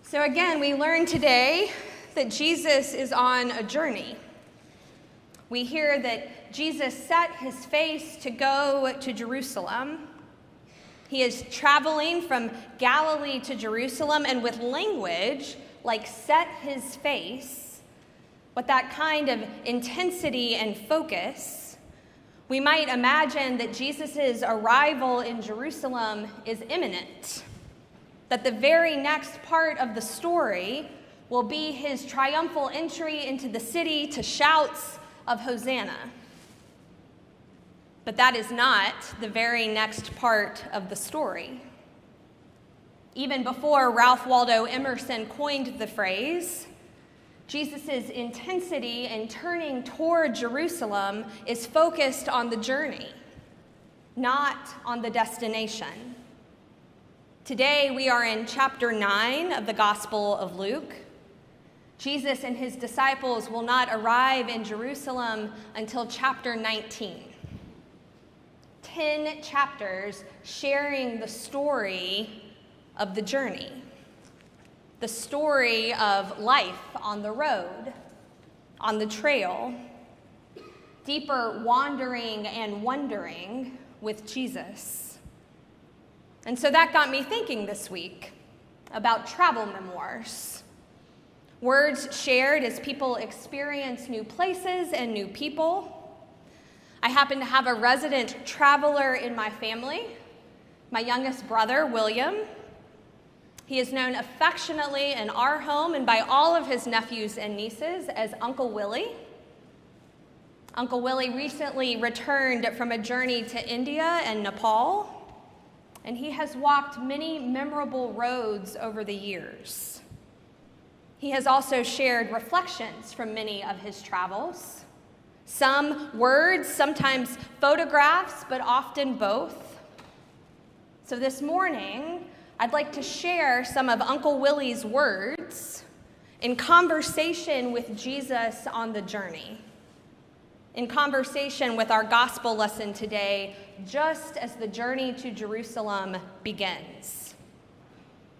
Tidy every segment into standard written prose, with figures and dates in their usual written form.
So again, we learn today that Jesus is on a journey. We hear that Jesus set his face to go to Jerusalem. He is traveling from Galilee to Jerusalem, and with language like set his face, with that kind of intensity and focus, we might imagine that Jesus' arrival in Jerusalem is imminent, that the very next part of the story will be his triumphal entry into the city to shouts of Hosanna. But that is not the very next part of the story. Even before Ralph Waldo Emerson coined the phrase, Jesus' intensity in turning toward Jerusalem is focused on the journey, not on the destination. Today we are in chapter 9 of the Gospel of Luke. Jesus and his disciples will not arrive in Jerusalem until chapter 19. 10 chapters sharing the story of the journey, the story of life on the road, on the trail, deeper wandering and wondering with Jesus. And so that got me thinking this week about travel memoirs. Words shared as people experience new places and new people. I happen to have a resident traveler in my family, my youngest brother, William. He is known affectionately in our home and by all of his nephews and nieces as Uncle Willie. Uncle Willie recently returned from a journey to India and Nepal, and he has walked many memorable roads over the years. He has also shared reflections from many of his travels. Some words, sometimes photographs, but often both. So this morning, I'd like to share some of Uncle Willie's words in conversation with Jesus on the journey, in conversation with our gospel lesson today, just as the journey to Jerusalem begins.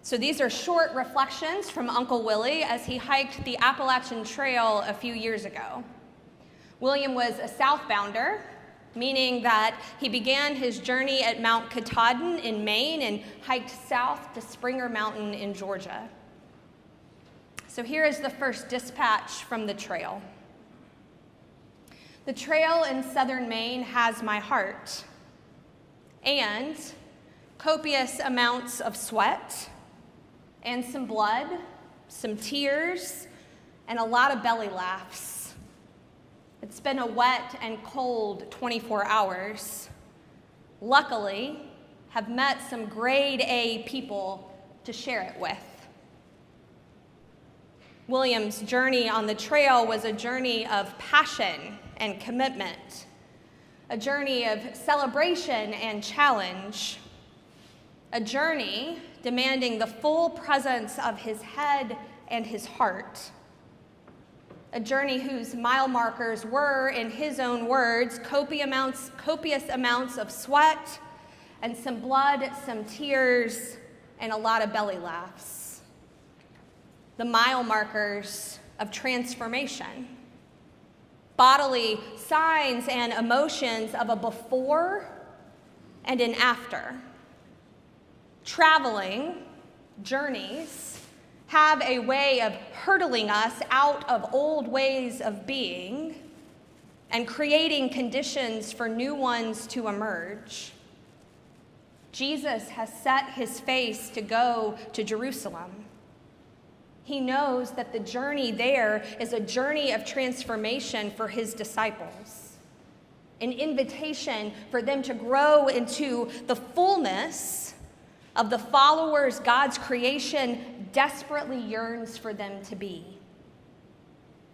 So these are short reflections from Uncle Willie as he hiked the Appalachian Trail a few years ago. William was a southbounder, meaning that he began his journey at Mount Katahdin in Maine and hiked south to Springer Mountain in Georgia. So here is the first dispatch from the trail. The trail in southern Maine has my heart and copious amounts of sweat and some blood, some tears, and a lot of belly laughs. It's been a wet and cold 24 hours. Luckily, have met some grade A people to share it with. William's journey on the trail was a journey of passion and commitment, a journey of celebration and challenge, a journey demanding the full presence of his head and his heart, a journey whose mile markers were, in his own words, copious amounts of sweat and some blood, some tears, and a lot of belly laughs. The mile markers of transformation, bodily signs and emotions of a before and an after. Traveling, journeys, have a way of hurtling us out of old ways of being and creating conditions for new ones to emerge. Jesus has set his face to go to Jerusalem. He knows that the journey there is a journey of transformation for his disciples, an invitation for them to grow into the fullness of the followers God's creation desperately yearns for them to be.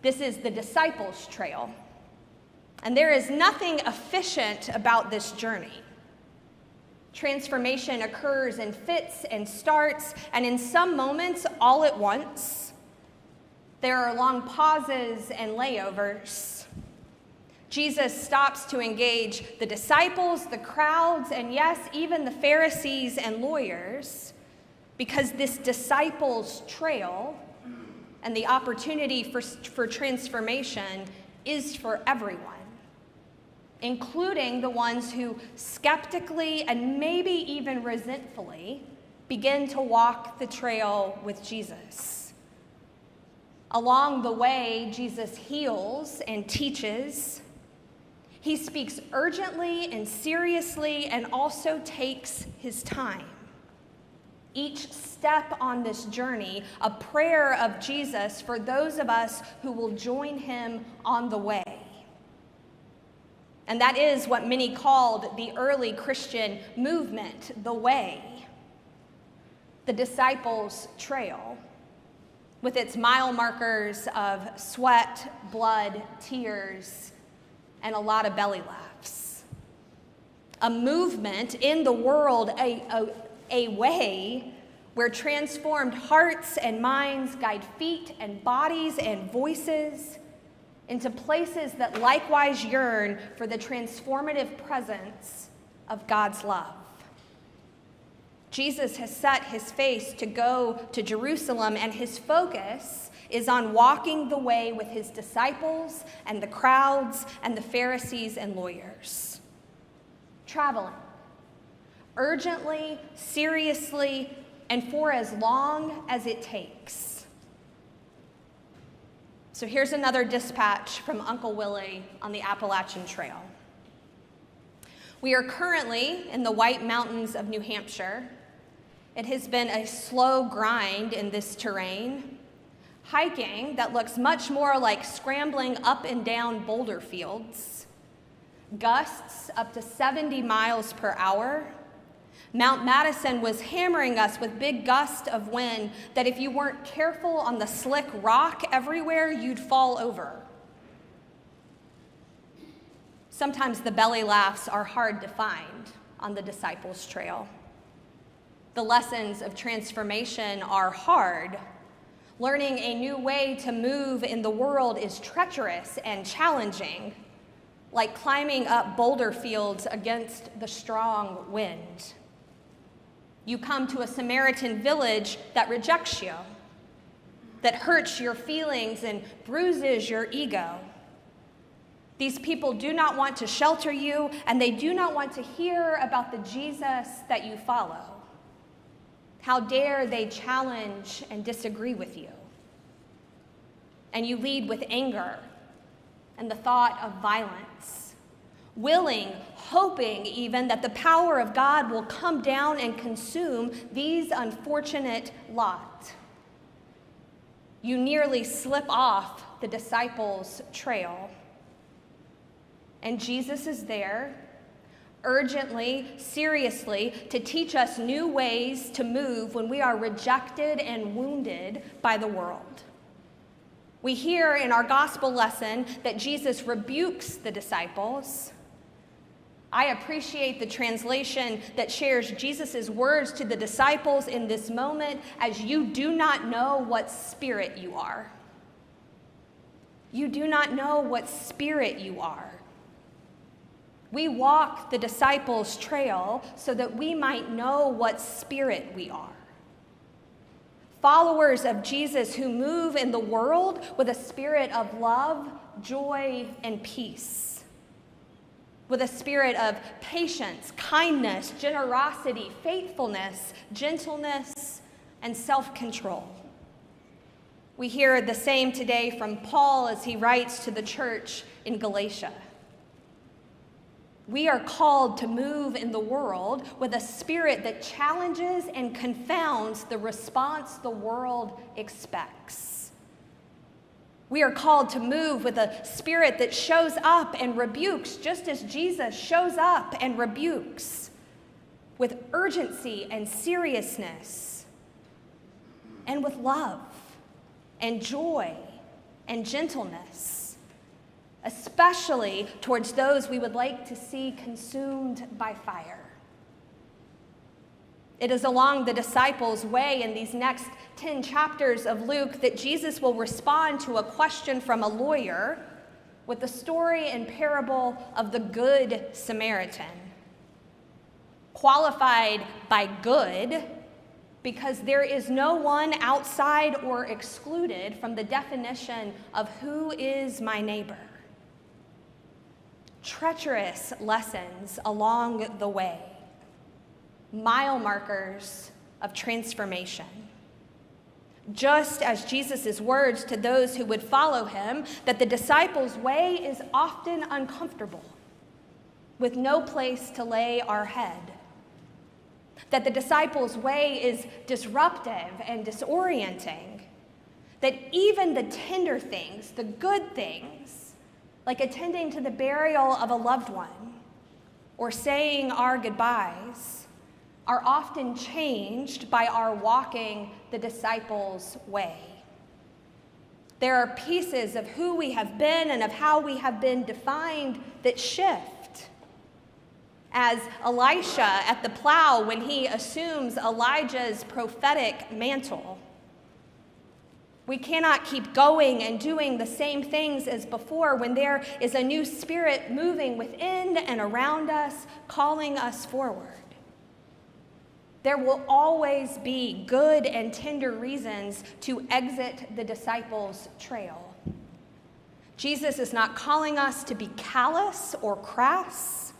This is the disciples' trail, and there is nothing efficient about this journey. Transformation occurs in fits and starts, and in some moments, all at once. There are long pauses and layovers. Jesus stops to engage the disciples, the crowds, and yes, even the Pharisees and lawyers, because this disciples' trail and the opportunity for transformation is for everyone, including the ones who skeptically and maybe even resentfully begin to walk the trail with Jesus. Along the way, Jesus heals and teaches. He speaks urgently and seriously and also takes his time. Each step on this journey, a prayer of Jesus for those of us who will join him on the way. And that is what many called the early Christian movement, the way. The disciples' trail, with its mile markers of sweat, blood, tears, and a lot of belly laughs. A movement in the world, a way where transformed hearts and minds guide feet and bodies and voices into places that likewise yearn for the transformative presence of God's love. Jesus has set his face to go to Jerusalem, and his focus is on walking the way with his disciples and the crowds and the Pharisees and lawyers. Traveling, urgently, seriously, and for as long as it takes. So here's another dispatch from Uncle Willie on the Appalachian Trail. We are currently in the White Mountains of New Hampshire. It has been a slow grind in this terrain, hiking that looks much more like scrambling up and down boulder fields, gusts up to 70 miles per hour. Mount Madison was hammering us with big gusts of wind that if you weren't careful on the slick rock everywhere, you'd fall over. Sometimes the belly laughs are hard to find on the disciples' trail. The lessons of transformation are hard. Learning a new way to move in the world is treacherous and challenging, like climbing up boulder fields against the strong wind. You come to a Samaritan village that rejects you, that hurts your feelings and bruises your ego. These people do not want to shelter you, and they do not want to hear about the Jesus that you follow. How dare they challenge and disagree with you? And you lead with anger and the thought of violence, willing, hoping even that the power of God will come down and consume these unfortunate lot. You nearly slip off the disciples' trail. And Jesus is there, urgently, seriously, to teach us new ways to move when we are rejected and wounded by the world. We hear in our gospel lesson that Jesus rebukes the disciples. I appreciate the translation that shares Jesus' words to the disciples in this moment as you do not know what spirit you are. You do not know what spirit you are. We walk the disciples' trail so that we might know what spirit we are. Followers of Jesus who move in the world with a spirit of love, joy, and peace. With a spirit of patience, kindness, generosity, faithfulness, gentleness, and self-control. We hear the same today from Paul as he writes to the church in Galatia. We are called to move in the world with a spirit that challenges and confounds the response the world expects. We are called to move with a spirit that shows up and rebukes, just as Jesus shows up and rebukes, with urgency and seriousness, and with love and joy and gentleness, especially towards those we would like to see consumed by fire. It is along the disciples' way in these next 10 chapters of Luke that Jesus will respond to a question from a lawyer with the story and parable of the Good Samaritan. Qualified by good, because there is no one outside or excluded from the definition of who is my neighbor. Treacherous lessons along the way, mile markers of transformation. Just as Jesus' words to those who would follow him, that the disciples' way is often uncomfortable, with no place to lay our head. That the disciples' way is disruptive and disorienting. That even the tender things, the good things, like attending to the burial of a loved one or saying our goodbyes, are often changed by our walking the disciples' way. There are pieces of who we have been and of how we have been defined that shift. As Elisha at the plow when he assumes Elijah's prophetic mantle. We cannot keep going and doing the same things as before when there is a new spirit moving within and around us, calling us forward. There will always be good and tender reasons to exit the disciples' trail. Jesus is not calling us to be callous or crass.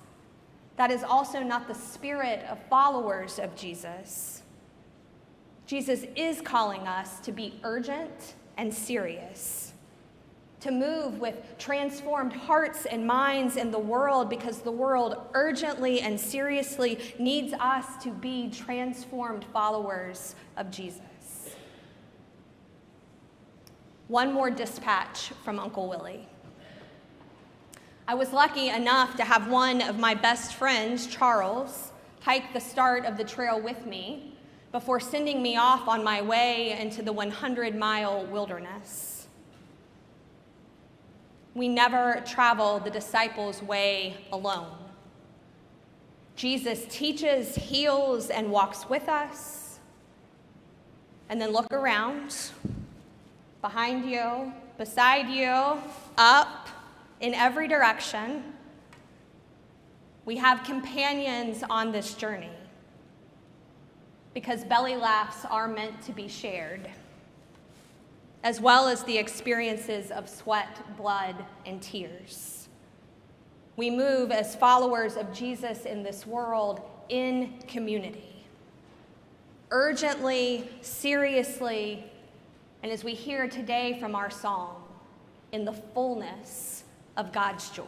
That is also not the spirit of followers of Jesus. Jesus is calling us to be urgent and serious, to move with transformed hearts and minds in the world because the world urgently and seriously needs us to be transformed followers of Jesus. One more dispatch from Uncle Willie. I was lucky enough to have one of my best friends, Charles, hike the start of the trail with me before sending me off on my way into the 100-mile wilderness. We never travel the disciples' way alone. Jesus teaches, heals, and walks with us. And then look around, behind you, beside you, up, in every direction. We have companions on this journey because belly laughs are meant to be shared, as well as the experiences of sweat, blood, and tears. We move as followers of Jesus in this world in community, urgently, seriously, and as we hear today from our song, in the fullness of God's joy.